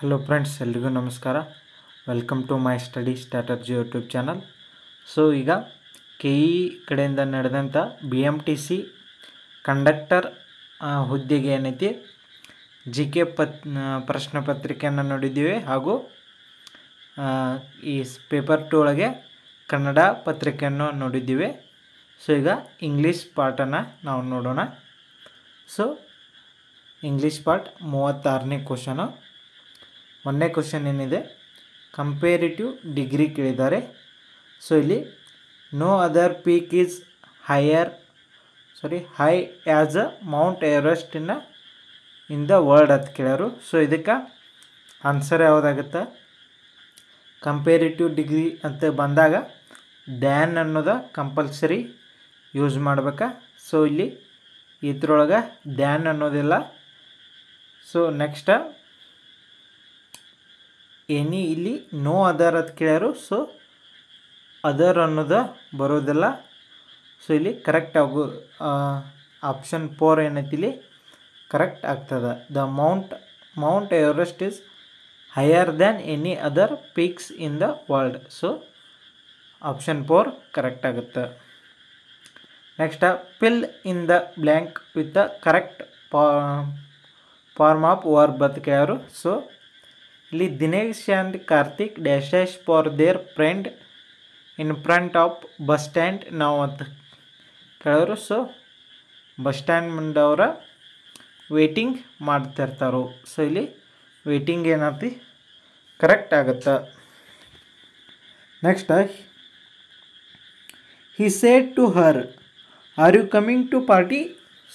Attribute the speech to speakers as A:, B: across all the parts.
A: Hello friends, ಎಲ್ರಿಗೂ ನಮಸ್ಕಾರ. Welcome to my study strategy YouTube channel. So ಈಗ KE ಕಡೆಯಿಂದ ನಡೆದಂಥ BMTC ಕಂಡಕ್ಟರ್ ಹುದ್ದೆಗೆ ಏನೈತಿ GK ಪ್ರಶ್ನೆ ಪತ್ರಿಕೆಯನ್ನು ನೋಡಿದ್ದೀವಿ. ಹಾಗೂ ಈ ಪೇಪರ್ 2 ಒಳಗೆ ಕನ್ನಡ ಪತ್ರಿಕೆಯನ್ನು ನೋಡಿದ್ದೀವಿ. ಸೊ ಈಗ ಇಂಗ್ಲೀಷ್ ಪಾರ್ಟನ್ನು ನಾವು ನೋಡೋಣ. ಸೊ ಇಂಗ್ಲೀಷ್ ಪಾರ್ಟ್ 36ನೇ ಕ್ವಶನು. ಒಂದನೇ ಕ್ವಶನ್ ಏನಿದೆ, ಕಂಪೇರಿಟಿವ್ ಡಿಗ್ರಿ ಕೇಳಿದ್ದಾರೆ. ಸೊ ಇಲ್ಲಿ no other peak is high as a Mount Everest in the world ಅಂತ ಕೇಳ್ಯಾರು. ಸೊ ಇದಕ್ಕೆ ಆನ್ಸರ್ ಯಾವುದಾಗುತ್ತೆ? ಕಂಪೇರಿಟಿವ್ ಡಿಗ್ರಿ ಅಂತ ಬಂದಾಗ ದ್ಯಾನ್ ಅನ್ನೋದು ಕಂಪಲ್ಸರಿ ಯೂಸ್ ಮಾಡ್ಬೇಕಾ? ಸೊ ಇಲ್ಲಿ ಇದ್ರೊಳಗೆ ದ್ಯಾನ್ ಅನ್ನೋದಿಲ್ಲ. ಸೊ ನೆಕ್ಸ್ಟ್ ಇಲ್ಲಿ ನೋ ಅದರ್ ಅಂತ ಕೇಳ್ಯಾರು. ಸೊ ಅದರ್ ಅನ್ನೋದು ಬರೋದಿಲ್ಲ. ಸೊ ಇಲ್ಲಿ ಕರೆಕ್ಟ್ ಆಪ್ಷನ್ 4 ಏನೈತಿ ಇಲ್ಲಿ ಕರೆಕ್ಟ್ ಆಗ್ತದೆ. The Mount Everest is higher than any other peaks in the world. So option 4 correct ಆಗುತ್ತೆ. Next fill in the blank with the correct form of verb ಅಂತ ಕೇಳ್ಯಾರು. So ಇಲ್ಲಿ Dinesh and Karthik dash for their friend in front of bus stand ನಾವು ಅಂತ ಕೇಳೋರು. So bus stand ಮುಂದೆ ಅವರ waiting ಮಾಡ್ತಿರ್ತಾರೋ. ಸೊ ಇಲ್ಲಿ ವೇಟಿಂಗ್ ಏನೈತಿ ಕರೆಕ್ಟ್ ಆಗುತ್ತೆ. Next he said to her are you coming to party.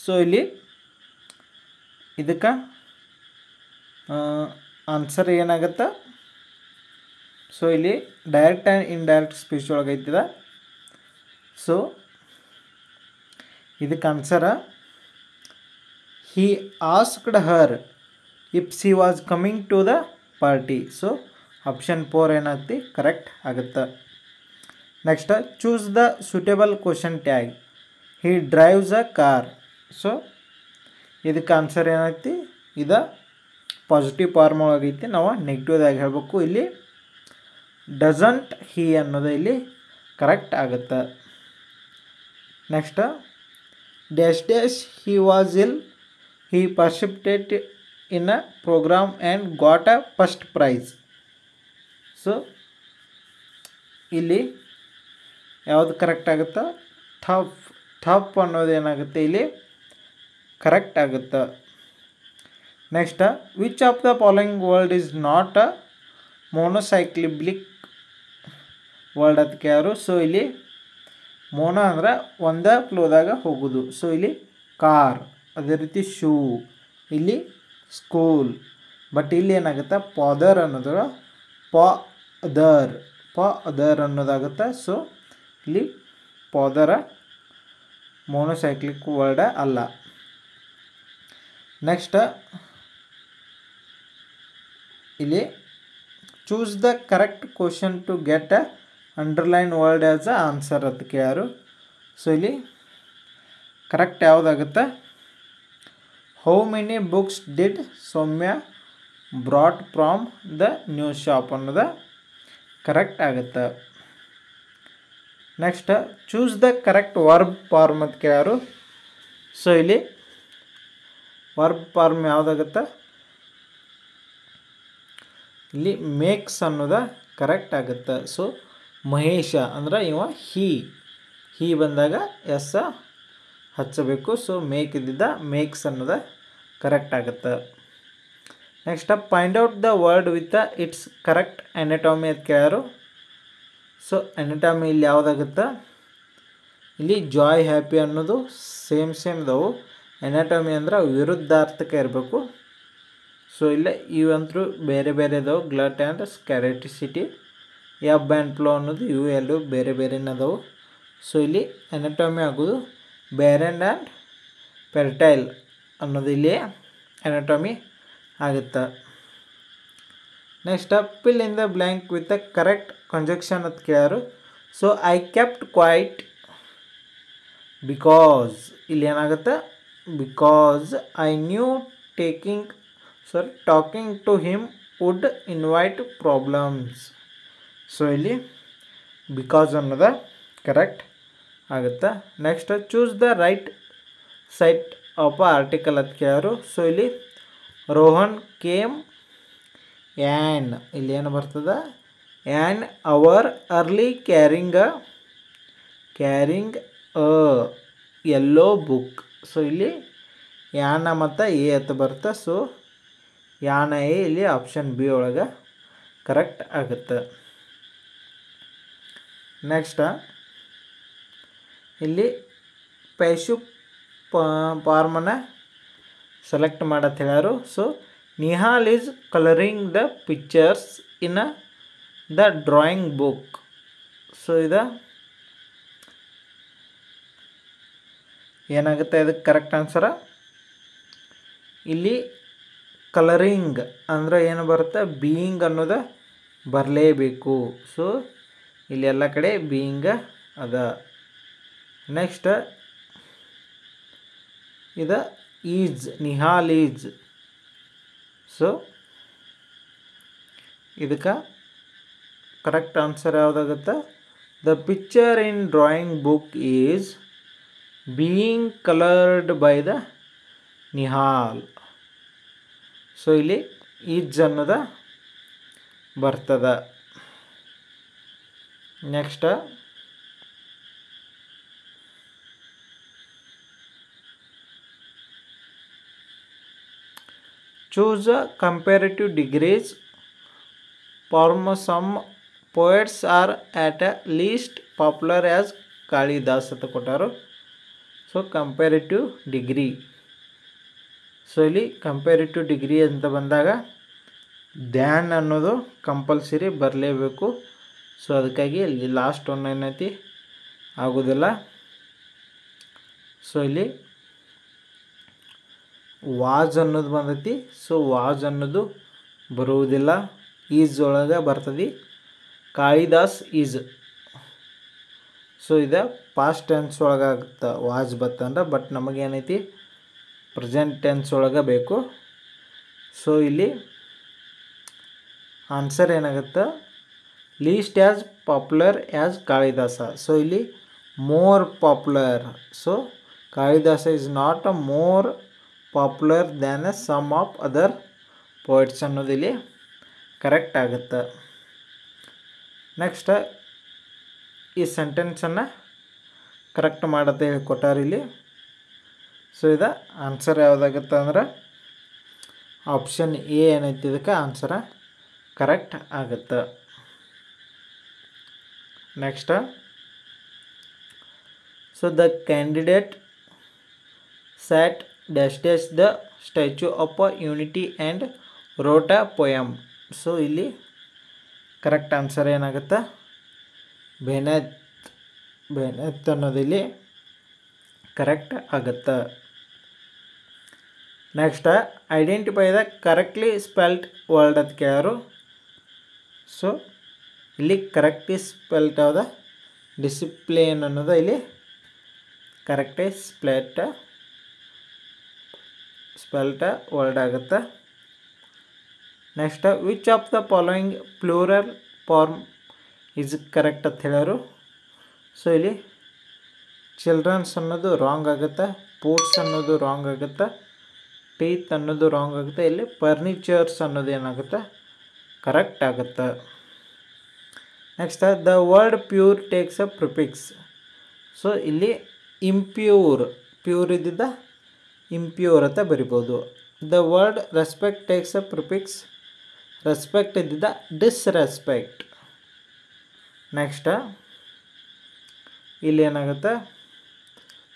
A: So ಇಲ್ಲಿ ಇದಕ್ಕೆ ಆನ್ಸರ್ ಏನಾಗುತ್ತೆ? ಸೊ ಇಲ್ಲಿ ಡೈರೆಕ್ಟ್ ಆ್ಯಂಡ್ ಇಂಡೈರೆಕ್ಟ್ ಸ್ಪೀಚ್ ಒಳಗೆ ಐತಿದ. ಸೊ ಇದಕ್ಕೆ ಆನ್ಸರ he asked her if she was coming to the party. So option 4 ಏನಾಗ್ತಿ ಕರೆಕ್ಟ್ ಆಗುತ್ತೆ. Next choose the suitable question tag. He drives a car. So ಇದಕ್ಕೆ answer ಏನಾಗ್ತಿ? ಇದು ಪಾಸಿಟಿವ್ ಫಾರ್ಮ್ ಒಳಗೈತಿ. ನಾವು ನೆಗೆಟಿವ್ದಾಗಿ ಹೇಳಬೇಕು. ಇಲ್ಲಿ ಡಸಂಟ್ ಹಿ ಅನ್ನೋದು ಇಲ್ಲಿ ಕರೆಕ್ಟ್ ಆಗುತ್ತೆ. Next dash he was ill he participate in a program and got a first prize. So ಇಲ್ಲಿ ಯಾವುದು ಕರೆಕ್ಟ್ ಆಗುತ್ತೆ? ಥಪ್ ಅನ್ನೋದು ಏನಾಗುತ್ತೆ ಇಲ್ಲಿ ಕರೆಕ್ಟ್ ಆಗುತ್ತೆ. Next which of the following word is not a monocyclic word ಅಂತ ಕೇಳೋರು. ಸೊ ಇಲ್ಲಿ ಮೋನೋ ಅಂದ್ರೆ ಒಂದೇ ಫ್ಲೋದಾಗ ಹೋಗೋದು. ಸೊ ಇಲ್ಲಿ ಕಾರ್, ಅದೇ ರೀತಿ ಶೂ, ಇಲ್ಲಿ ಸ್ಕೂಲ್. ಬಟ್ ಇಲ್ಲಿ ಏನಾಗುತ್ತೆ? ಪಾದರ್ ಅನ್ನೋದು ಪಾದರ್ ಅನ್ನೋದಾಗುತ್ತೆ. ಸೊ ಇಲ್ಲಿ ಪಾದರ ಮೋನೋಸೈಕ್ಲಿಕ್ ವರ್ಲ್ಡ್ ಅಲ್ಲ. ನೆಕ್ಸ್ಟ್ ಇಲ್ಲಿ choose the correct question to get a underline word as a answer ಅಂತ ಕೇಳ್ಯಾರು. ಸೊ ಇಲ್ಲಿ ಕರೆಕ್ಟ್ ಯಾವುದಾಗುತ್ತೆ? How many books did Soumya brought from the new shop ಅನ್ನೋದು ಕರೆಕ್ಟ್ ಆಗುತ್ತೆ. Next choose the correct verb form ಅಂತ ಕೇಳ್ಯಾರು. So ಇಲ್ಲಿ verb form ಯಾವುದಾಗುತ್ತೆ? ಇಲ್ಲಿ ಮೇಕ್ಸ್ ಅನ್ನೋದು ಕರೆಕ್ಟ್ ಆಗುತ್ತೆ. ಸೊ ಮಹೇಶ ಅಂದ್ರೆ ಇವ ಹಿ ಬಂದಾಗ ಎಸ್ ಹಚ್ಚಬೇಕು. ಸೊ ಮೇಕ್ ಇದ್ದಿದ್ದ ಮೇಕ್ಸ್ ಅನ್ನೋದು ಕರೆಕ್ಟ್ ಆಗುತ್ತೆ. Next find out the word with its correct antonym ಅಂತ ಕೇಳ್ಯಾರು. ಸೊ ಎನಟಾಮಿ ಇಲ್ಲಿ ಯಾವುದಾಗುತ್ತೆ? ಇಲ್ಲಿ ಜಾಯ್, ಹ್ಯಾಪಿ ಅನ್ನೋದು ಸೇಮ್ ಇದಾವೆ. ಎನಟಾಮಿ ಅಂದ್ರೆ ವಿರುದ್ಧಾರ್ಥಕ ಇರಬೇಕು. ಸೊ ಇಲ್ಲ ಇವಂತರೂ ಬೇರೆ ಇದಾವೆ. ಗ್ಲಟ್ ಆ್ಯಂಡ್ ಸ್ಕ್ಯಾರೆಟಿಸಿಟಿ, ಎಬ್ ಆ್ಯಂಡ್ ಫ್ಲೋ ಅನ್ನೋದು ಇವು ಎರಡು ಬೇರೆ ಅದಾವೆ. ಸೊ ಇಲ್ಲಿ ಎನಟಾಮಿ ಆಗೋದು ಬ್ಯಾರನ್ ಆ್ಯಂಡ್ ಫೆರ್ಟೈಲ್ ಅನ್ನೋದು ಇಲ್ಲಿ ಎನಟಾಮಿ ಆಗುತ್ತೆ. Next fill in the blank with the correct conjunction ಅಂತ ಕೇಳ್ಯಾರು. So I kept quiet because ಇಲ್ಲಿ ಏನಾಗುತ್ತೆ? Because I knew talking to him would invite problems. So ಇಲ್ಲಿ ಬಿಕಾಸ್ ಅನ್ನೋದು ಕರೆಕ್ಟ್ ಆಗುತ್ತೆ. Next choose the right set of article ಅಂತ ಕೇಳೋರು. So ಇಲ್ಲಿ ರೋಹನ್ ಕೇಮ್ ಆ್ಯನ್, ಇಲ್ಲಿ ಏನು ಬರ್ತದೆ, an hour early carrying a yellow book. So ಇಲ್ಲಿ ಯಾನ ಮತ್ತು ಎ ಅಂತ ಬರುತ್ತೆ. ಸೊ ಯಾನ ಎ ಇಲ್ಲಿ ಆಪ್ಷನ್ ಬಿ ಒಳಗೆ ಕರೆಕ್ಟ್ ಆಗುತ್ತೆ. ನೆಕ್ಸ್ಟ್ ಇಲ್ಲಿ ಪೈಶು ಫಾರ್ಮನ್ನು ಸೆಲೆಕ್ಟ್ ಮಾಡತ್ತೆ ಹೇಳ್ಯಾರು. So Nihal is colouring the pictures in the drawing book. So ಇದು ಏನಾಗುತ್ತೆ, ಇದಕ್ಕೆ ಕರೆಕ್ಟ್ ಆನ್ಸರ ಇಲ್ಲಿ ಕಲರಿಂಗ್ ಅಂದರೆ ಏನು ಬರುತ್ತೆ, ಬೀಯಿಂಗ್ ಅನ್ನೋದು ಬರಲೇಬೇಕು. ಸೊ ಇಲ್ಲಿ ಎಲ್ಲ ಕಡೆ ಬೀಯಿಂಗ ಅದ. ನೆಕ್ಸ್ಟ್ ಇದು ಈಜ್, ನಿಹಾಲ್ ಈಜ್. ಸೊ ಇದಕ್ಕೆ ಕರೆಕ್ಟ್ ಆನ್ಸರ್ ಯಾವುದಾಗುತ್ತೆ, the picture in drawing book is being coloured by the Nihal. So ಇಲ್ಲಿ ಈಜ್ ಅನ್ನೋದು ಬರ್ತದೆ. Next choose comparative degrees. Some poets are at least popular as Kalidas ಅಂತ ಕೊಟ್ಟಾರು. So comparative degree. ಸೊ ಇಲ್ಲಿ comparative degree ಅಂತ ಬಂದಾಗ ಧ್ಯಾನ್ ಅನ್ನೋದು ಕಂಪಲ್ಸರಿ ಬರಲೇಬೇಕು. ಸೊ ಅದಕ್ಕಾಗಿ ಇಲ್ಲಿ ಲಾಸ್ಟ್ ಒನ್ ಏನೈತಿ ಆಗೋದಿಲ್ಲ. ಸೊ ಇಲ್ಲಿ ವಾಜ್ ಅನ್ನೋದು ಬಂದೈತಿ. ಸೊ ವಾಜ್ ಅನ್ನೋದು ಬರುವುದಿಲ್ಲ, ಈಜ್ ಒಳಗೆ ಬರ್ತದೆ. ಕಾಳಿದಾಸ್ ಈಜ್. ಸೊ ಇದು ಪಾಸ್ಟ್ ಟೆನ್ಸ್ ಒಳಗೆ ಆಗುತ್ತೆ ವಾಜ್ ಬತ್ತಂದ್ರೆ, ಬಟ್ ನಮಗೇನೈತಿ ಪ್ರೆಸೆಂಟ್ ಟೆನ್ಸ್ ಒಳಗೆ ಬೇಕು. ಸೊ ಇಲ್ಲಿ ಆನ್ಸರ್ ಏನಾಗುತ್ತೆ, least as popular as Kalidasa. So ಇಲ್ಲಿ more popular. So Kalidasa is not a more popular than a some of other poets ಅನ್ನೋದು ಇಲ್ಲಿ ಕರೆಕ್ಟ್ ಆಗುತ್ತೆ. ನೆಕ್ಸ್ಟ್ ಈ ಸೆಂಟೆನ್ಸನ್ನು ಕರೆಕ್ಟ್ ಮಾಡತ್ತೆ ಹೇಳಿ ಕೊಟ್ಟಾರೆ ಇಲ್ಲಿ. ಸೊ ಇದು ಆನ್ಸರ್ ಯಾವುದಾಗುತ್ತೆ ಅಂದ್ರೆ ಆಪ್ಷನ್ ಎ ಏನೈತಿ ಇದಕ್ಕೆ ಆನ್ಸರ ಕರೆಕ್ಟ್ ಆಗುತ್ತೆ. Next so the candidate sat dash the statue of unity and wrote a poem. So ಇಲ್ಲಿ ಕರೆಕ್ಟ್ ಆನ್ಸರ್ ಏನಾಗುತ್ತೆ, ಬೆನೆತ್ ಅನ್ನೋದು ಇಲ್ಲಿ ಕರೆಕ್ಟ್ ಆಗುತ್ತೆ. Next identify the correctly spelled word ಅಂತ ಕೇಳೋರು. ಸೊ ಇಲ್ಲಿ ಕರೆಕ್ಟ್ಲಿ ಸ್ಪೆಲ್ಟ್ ಯಾವ್ದು, ಡಿಸಿಪ್ಲಿನ್ ಅನ್ನೋದು ಇಲ್ಲಿ ಕರೆಕ್ಟಿ ಸ್ಪೆಲ್ಟ ವರ್ಡ್ ಆಗುತ್ತೆ. Next which of the following plural form is correct ಅಂತ ಹೇಳೋರು. ಸೊ ಇಲ್ಲಿ ಚಿಲ್ಡ್ರನ್ಸ್ ಅನ್ನೋದು ರಾಂಗ್ ಆಗುತ್ತೆ, ಸ್ಪೋರ್ಟ್ಸ್ ಅನ್ನೋದು ರಾಂಗ್ ಆಗುತ್ತೆ, ಟೀತ್ ಅನ್ನೋದು ರಾಂಗ್ ಆಗುತ್ತೆ. ಇಲ್ಲಿ ಫರ್ನಿಚರ್ಸ್ ಅನ್ನೋದು ಏನಾಗುತ್ತೆ ಕರೆಕ್ಟ್ ಆಗುತ್ತೆ. Next the word pure takes a prefix. So ಇಲ್ಲಿ ಇಂಪ್ಯೂರ್, ಪ್ಯೂರ್ ಇದ್ದಿದ್ದ ಇಂಪ್ಯೂರ್ ಅಂತ ಬರಿಬೋದು. The word respect takes a prefix, respect ಇದ್ದಿದ್ದ ಡಿಸ್ರೆಸ್ಪೆಕ್ಟ್. ನೆಕ್ಸ್ಟ್ ಇಲ್ಲಿ ಏನಾಗುತ್ತೆ,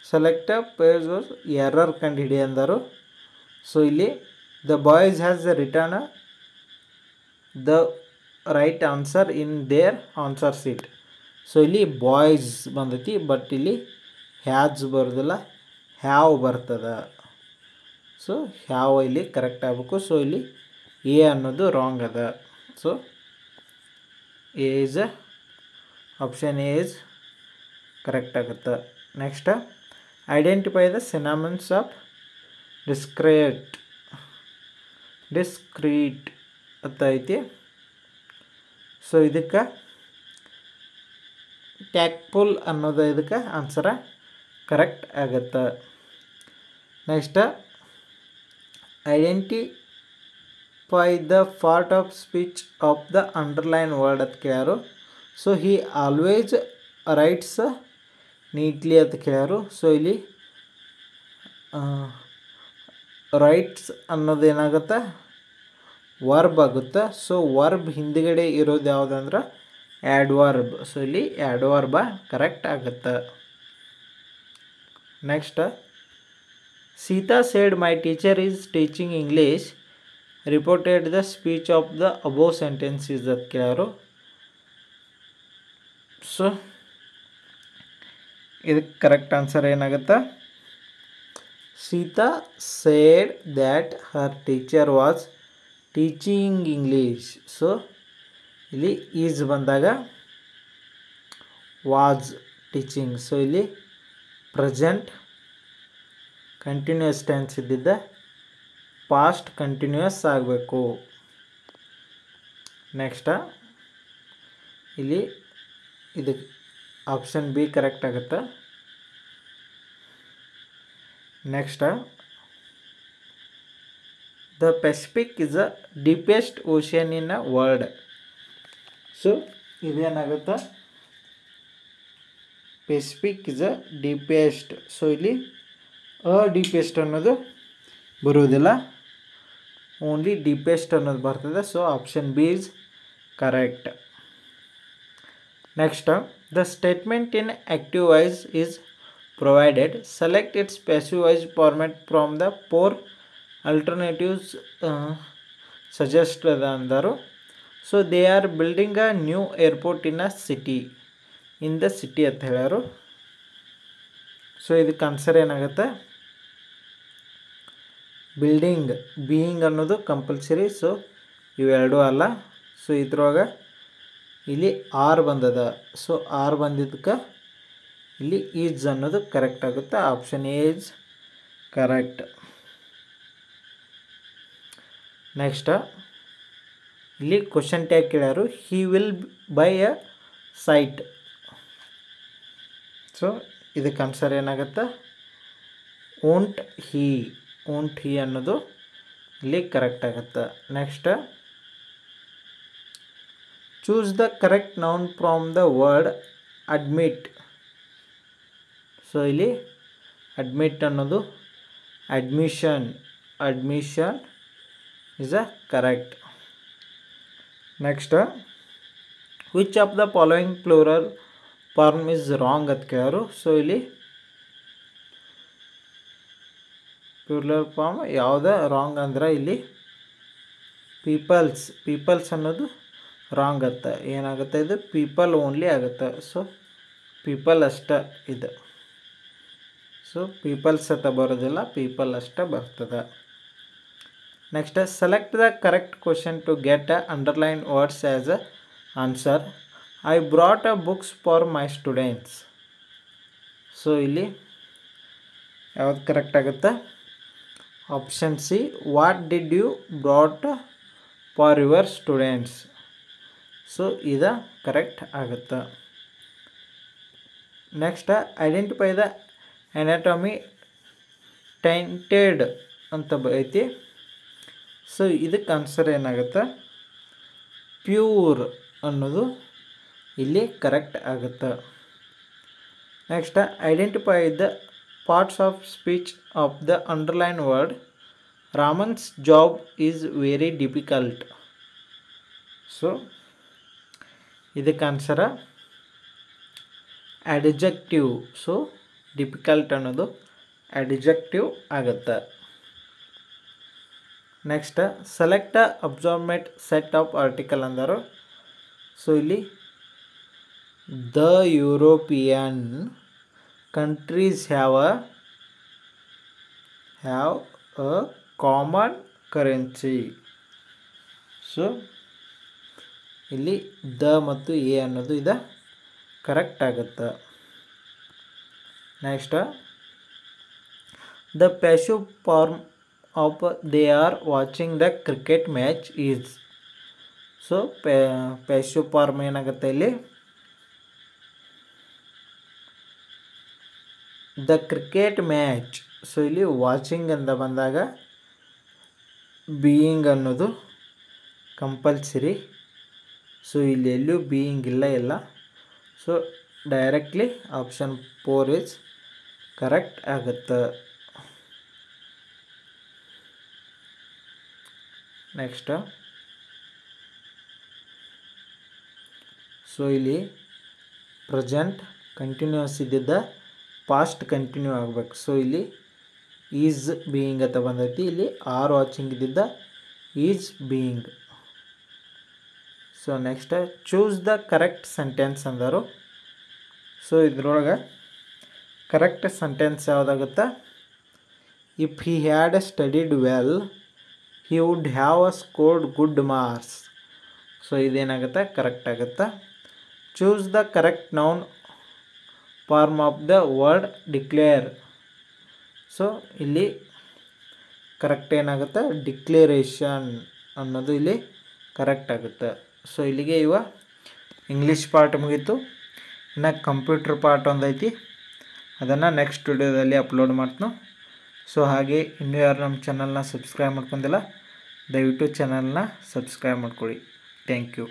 A: ಸೆಲೆಕ್ಟ್ ಪೇಜ್ ಎರರ್ ಕಂಡು ಹಿಡಿ ಅಂದರು. ಸೊ ಇಲ್ಲಿ the boys has return the right answer in their answer sheet. So ಇಲ್ಲಿ ಬಾಯ್ಸ್ ಬಂದೈತಿ, ಬಟ್ ಇಲ್ಲಿ ಹ್ಯಾಜ್ ಬರೋದಿಲ್ಲ, ಹ್ಯಾವ್ ಬರ್ತದೆ. ಸೊ ಹ್ಯಾವ್ ಇಲ್ಲಿ ಕರೆಕ್ಟ್ ಆಗಬೇಕು. ಸೊ ಇಲ್ಲಿ ಎ ಅನ್ನೋದು ರಾಂಗ್ ಅದ. So A is option A is correct ಆಗುತ್ತೆ. Next identify the synonyms of discreet. ಅಂತ ಐತಿ. ಸೊ ಇದಕ್ಕೆ ಟ್ಯಾಕ್ಫುಲ್ ಅನ್ನೋದು ಇದಕ್ಕೆ ಆನ್ಸರ ಕರೆಕ್ಟ್ ಆಗುತ್ತೆ. Next identify the part of speech of the underline word ಅಂತ ಕೇಳ್ಯಾರು. So he always writes neatly ಅಂತ ಕೇಳ್ಯಾರು. ಸೊ ಇಲ್ಲಿ ರೈಟ್ಸ್ ಅನ್ನೋದು ಏನಾಗುತ್ತೆ, ವರ್ಬ್ ಆಗುತ್ತೆ. ಸೊ ವರ್ಬ್ ಹಿಂದ್ಗಡೆ ಇರೋದು ಯಾವುದಂದ್ರೆ ಆ್ಯಡ್ವರ್ಬ್. ಸೊ ಇಲ್ಲಿ ಆ್ಯಡ್ವರ್ಬ ಕರೆಕ್ಟ್ ಆಗುತ್ತೆ. Next Sita said my teacher is teaching English reported the speech of the above sentence is ಅಂತ ಕೇಳ್ಯಾರು. ಸೊ ಇದಕ್ಕೆ ಕರೆಕ್ಟ್ ಆನ್ಸರ್ ಏನಾಗುತ್ತೆ, Sita said that her teacher was teaching English. So ಇಲ್ಲಿ ಈಸ್ ಬಂದಾಗ was teaching. So ಇಲ್ಲಿ present continuous tense ಇದ್ದಿದ್ದ past continuous ಆಗಬೇಕು. Next ಇಲ್ಲಿ ಇದಕ್ಕೆ ಆಪ್ಷನ್ ಬಿ ಕರೆಕ್ಟ್ ಆಗುತ್ತೆ. Next the Pacific is the deepest ocean in a world. So ಇದೇನಾಗುತ್ತೆ, Pacific is a deepest. So ಇಲ್ಲಿ ಡೀಪೆಸ್ಟ್ ಅನ್ನೋದು ಬರುವುದಿಲ್ಲ, ಓನ್ಲಿ ಡೀಪೆಸ್ಟ್ ಅನ್ನೋದು ಬರ್ತದೆ. So option B is correct. Next the statement in active voice is provided. Select its passive voice format from the 4 alternatives suggested ಅಂದರು. So they are building a new airport in a city, in the city ಅಂತ ಹೇಳ್ಯಾರು. So ಇದಕ್ಕೆ answer ಏನಾಗುತ್ತೆ, building being ಅನ್ನೋದು compulsory. ಸೊ ಇವೆರಡೂ ಅಲ್ಲ. So ಇದ್ರೊಳಗೆ ಇಲ್ಲಿ ಆರ್ ಬಂದದ. ಸೊ ಆರ್ ಬಂದಿದ್ದಕ್ಕೆ ಇಲ್ಲಿ ಈಜ್ ಅನ್ನೋದು ಕರೆಕ್ಟ್ ಆಗುತ್ತೆ. Option A is correct. Next ಇಲ್ಲಿ ಕ್ವಶನ್ ಟ್ಯಾಗ್ ಕೇಳ್ಯಾರು, he will buy a site. So ಇದಕ್ಕೆ ಆನ್ಸರ್ ಏನಾಗುತ್ತೆ, ಓಂಟ್ ಹಿ ಅನ್ನೋದು ಇಲ್ಲಿ ಕರೆಕ್ಟ್ ಆಗುತ್ತೆ. Next choose the correct noun from the word admit. So ಇಲ್ಲಿ ಅಡ್ಮಿಟ್ ಅನ್ನೋದು admission is a correct. Next which of the following plural form is wrong ಅಂತ ಕೇಳರು. So ಇಲ್ಲಿ ಪ್ಲೂರಲ್ ಫಾರ್ಮ್ ಯಾವುದೇ ರಾಂಗ್ ಅಂದ್ರೆ ಇಲ್ಲಿ ಪೀಪಲ್ಸ್ ಅನ್ನೋದು ರಾಂಗ್ ಆಗುತ್ತೆ. ಏನಾಗುತ್ತೆ, ಇದು ಪೀಪಲ್ ಓನ್ಲಿ ಆಗುತ್ತೆ. ಸೊ ಪೀಪಲ್ ಅಷ್ಟೇ ಇದು. ಸೊ ಪೀಪಲ್ಸ್ ಅಂತ ಬರೋದಿಲ್ಲ, ಪೀಪಲ್ ಅಷ್ಟೇ ಬರ್ತದೆ. Next select the correct question to get a underline words as a answer. I brought a books for my students. So ಇಲ್ಲಿ ಯಾವ್ದು ಕರೆಕ್ಟ್ ಆಗುತ್ತೆ, option C what did you brought for your students. So ಇದು correct ಆಗುತ್ತೆ. Next identify the anatomy ಟೆಂಟೆಡ್ ಅಂತ ಐತಿ. So ಇದಕ್ಕೆ answer ಏನಾಗುತ್ತೆ, pure ಅನ್ನೋದು ಇಲ್ಲಿ ಕರೆಕ್ಟ್ ಆಗುತ್ತೆ. Next identify the parts of speech of the underline word. Raman's job is very difficult. So ಇದಕ್ಕೆ ಆನ್ಸರ ಅಡ್ಜೆಕ್ಟಿವ್. ಸೊ ಡಿಫಿಕಲ್ಟ್ ಅನ್ನೋದು ಅಡ್ಜೆಕ್ಟಿವ್ ಆಗುತ್ತೆ. ನೆಕ್ಸ್ಟ್ ಸೆಲೆಕ್ಟ್ ಅಬ್ಸಾರ್ಮೆಂಟ್ ಸೆಟ್ ಆಫ್ ಆರ್ಟಿಕಲ್ ಅಂದರು. ಸೊ ಇಲ್ಲಿ the European countries have a common currency. So ಇಲ್ಲಿ the ಮತ್ತು A ಅನ್ನೋದು ಇದು ಕರೆಕ್ಟ್ ಆಗುತ್ತೆ. Next the passive form of they are watching the cricket match is. So passive form ಏನಾಗುತ್ತೆ ಇಲ್ಲಿ ದ ಕ್ರಿಕೆಟ್ ಮ್ಯಾಚ್. ಸೊ ಇಲ್ಲಿ watching ಅಂತ ಬಂದಾಗ ಬೀಯಿಂಗ್ ಅನ್ನೋದು ಕಂಪಲ್ಸರಿ. ಸೊ ಇಲ್ಲಿ ಎಲ್ಲೂ ಬೀಯಿಂಗ್ ಇಲ್ಲ. So directly option 4 is correct ಆಗುತ್ತೆ. ನೆಕ್ಸ್ಟ್ ಸೊ ಇಲ್ಲಿ ಪ್ರೆಸೆಂಟ್ ಕಂಟಿನ್ಯೂಸ್ ಇದ್ದಿದ್ದ ಪಾಸ್ಟ್ ಕಂಟಿನ್ಯೂ ಆಗಬೇಕು. ಸೊ ಇಲ್ಲಿ ಈಸ್ ಬೀಯಿಂಗ್ ಅಂತ ಬಂದೈತಿ, ಇಲ್ಲಿ ಆರ್ ವಾಚಿಂಗ್ ಇದ್ದಿದ್ದ is being. So next choose the correct sentence ಅಂದರು. ಸೊ ಇದ್ರೊಳಗೆ ಕರೆಕ್ಟ್ ಸೆಂಟೆನ್ಸ್ ಯಾವುದಾಗುತ್ತೆ, if he had studied well he would have scored good marks. So ಇದೇನಾಗುತ್ತೆ ಕರೆಕ್ಟ್ ಆಗುತ್ತೆ. Choose the correct noun form of the word declare. So ಇಲ್ಲಿ correct ಏನಾಗುತ್ತೆ declaration ಅನ್ನೋದು ಇಲ್ಲಿ correct ಆಗುತ್ತೆ. ಸೊ ಇಲ್ಲಿಗೆ ಇಂಗ್ಲೀಷ್ ಪಾರ್ಟ್ ಮುಗೀತು. ಇನ್ನು ಕಂಪ್ಯೂಟರ್ ಪಾರ್ಟ್ ಒಂದೈತಿ, ಅದನ್ನು ನೆಕ್ಸ್ಟ್ ವಿಡಿಯೋದಲ್ಲಿ ಅಪ್ಲೋಡ್ ಮಾಡ್ತೀನಿ. ಸೊ ಹಾಗೆ ಇನ್ನೂ ಯಾರು ನಮ್ಮ ಚಾನಲ್ನ ಸಬ್ಸ್ಕ್ರೈಬ್ ಮಾಡ್ಕೊಂಡಿಲ್ಲ ದಯವಿಟ್ಟು ಚಾನಲ್ನ ಸಬ್ಸ್ಕ್ರೈಬ್ ಮಾಡ್ಕೊಳ್ಳಿ. Thank you.